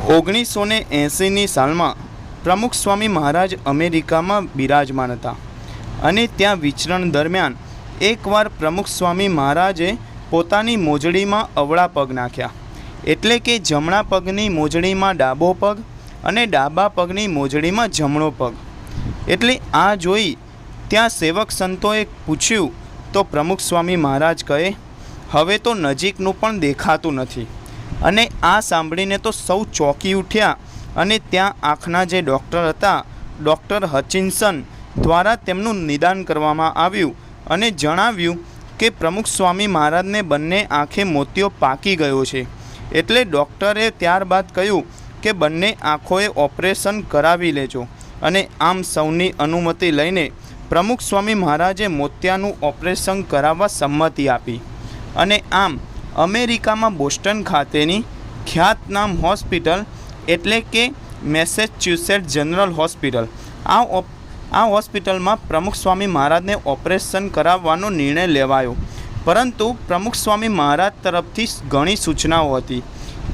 1980ની સાલમાં પ્રમુખ સ્વામી મહારાજ અમેરિકામાં બિરાજમાન હતા અને ત્યાં વિચરણ દરમિયાન એકવાર પ્રમુખ સ્વામી મહારાજે પોતાની મોજડીમાં અવળા પગ નાખ્યા, એટલે કે જમણા પગની મોજડીમાં ડાબો પગ અને ડાબા પગની મોજડીમાં જમણો પગ. એટલે આ જોઈ ત્યાં સેવક સંતોએ પૂછ્યું તો પ્રમુખ સ્વામી મહારાજ કહે, હવે તો નજીકનું પણ દેખાતું નથી. અને આ સાંભળીને તો સૌ ચોંકી ઉઠ્યા અને ત્યાં આંખના જે ડૉક્ટર હતા, ડૉક્ટર હચિન્સન દ્વારા તેમનું નિદાન કરવામાં આવ્યું અને જણાવ્યું કે પ્રમુખ સ્વામી મહારાજને બંને આંખે મોતિયો પાકી ગયો છે. એટલે ડૉક્ટરે ત્યારબાદ કહ્યું કે બંને આંખોએ ઓપરેશન કરાવી લેજો. અને આમ સૌની અનુમતિ લઈને પ્રમુખ સ્વામી મહારાજે મોતિયાનું ઓપરેશન કરાવવા સંમતિ આપી. અને આમ અમેરિકામાં બોસ્ટન ખાતેની ખ્યાતનામ હોસ્પિટલ એટલે કે મેસેચ્યુસેટ્સ જનરલ હોસ્પિટલ, આ હોસ્પિટલમાં પ્રમુખ સ્વામી મહારાજને ઓપરેશન કરાવવાનો નિર્ણય લેવાયો. પરંતુ પ્રમુખ સ્વામી મહારાજ તરફથી ઘણી સૂચનાઓ હતી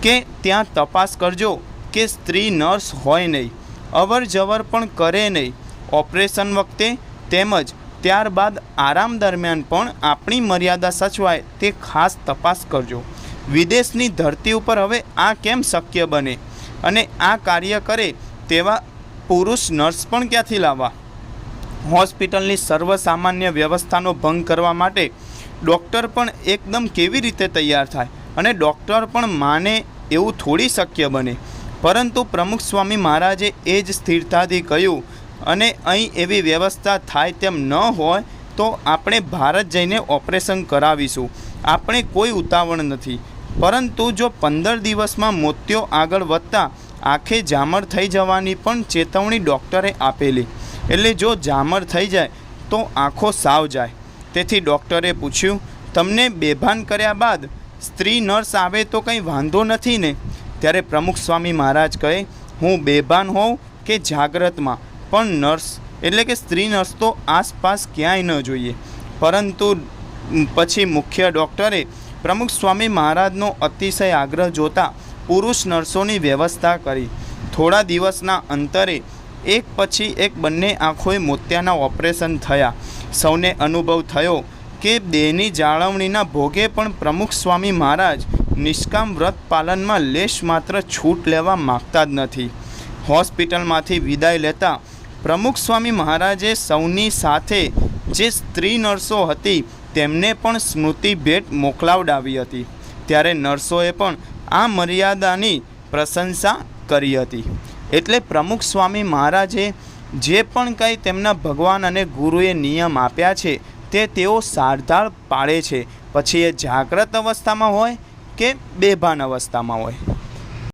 કે ત્યાં તપાસ કરજો કે સ્ત્રી નર્સ હોય નહીં, અવર જવર પણ કરે નહીં, ઓપરેશન વખતે તેમજ ત્યારબાદ આરામ દરમિયાન પણ આપણી મર્યાદા સચવાય તે ખાસ તપાસ કરજો. વિદેશની ધરતી ઉપર હવે આ કેમ શક્ય બને અને આ કાર્ય કરે તેવા પુરુષ નર્સ પણ ક્યાંથી લાવવા? હોસ્પિટલની સર્વસામાન્ય વ્યવસ્થાનો ભંગ કરવા માટે ડૉક્ટર પણ એકદમ કેવી રીતે તૈયાર થાય અને ડૉક્ટર પણ માને એવું થોડી શક્ય બને? પરંતુ પ્રમુખ સ્વામી મહારાજે એ જ સ્થિરતાથી કહ્યું, અને અહીં એવી વ્યવસ્થા થાય તેમ ન હોય તો આપણે ભારત જઈને ઓપરેશન કરાવીશું, આપણે કોઈ ઉતાવળ નથી. પરંતુ જો 15 દિવસમાં મોતિયો આગળ વધતા આંખે જામર થઈ જવાની પણ ચેતવણી ડૉક્ટરે આપેલી. એટલે જો જામર થઈ જાય તો આંખો સાવ જાય. તેથી ડૉક્ટરે પૂછ્યું, તમને બેભાન કર્યા બાદ સ્ત્રી નર્સ આવે તો કંઈ વાંધો નથી ને? ત્યારે પ્રમુખ સ્વામી મહારાજ કહે, હું બેભાન હોઉં કે જાગ્રતમાં પણ નર્સ એટલે કે સ્ત્રી નર્સ તો આસપાસ ક્યાંય ન જોઈએ. પરંતુ પછી મુખ્ય ડૉક્ટરે પ્રમુખ સ્વામી મહારાજનો અતિશય આગ્રહ જોતા પુરુષ નર્સોની વ્યવસ્થા કરી. થોડા દિવસના અંતરે એક પછી એક બંને આંખોએ મોતિયાના ઓપરેશન થયા. સૌને અનુભવ થયો કે દેહની જાળવણીના ભોગે પણ પ્રમુખ સ્વામી મહારાજ નિષ્કામ વ્રત પાલનમાં લેશ માત્ર છૂટ લેવા માગતા જ નથી. હોસ્પિટલમાંથી વિદાય લેતા પ્રમુખ સ્વામી મહારાજે સૌની સાથે જે સ્ત્રી નર્સો હતી તેમને પણ સ્મૃતિ ભેટ મોકલાવડાવી હતી. ત્યારે નર્સોએ પણ આ મર્યાદાની પ્રશંસા કરી હતી. એટલે પ્રમુખ સ્વામી મહારાજે જે પણ કંઈ તેમના ભગવાન અને ગુરુએ નિયમ આપ્યા છે તે તેઓ સારધાર પાળે છે, પછી એ જાગ્રત અવસ્થામાં હોય કે બેભાન અવસ્થામાં હોય.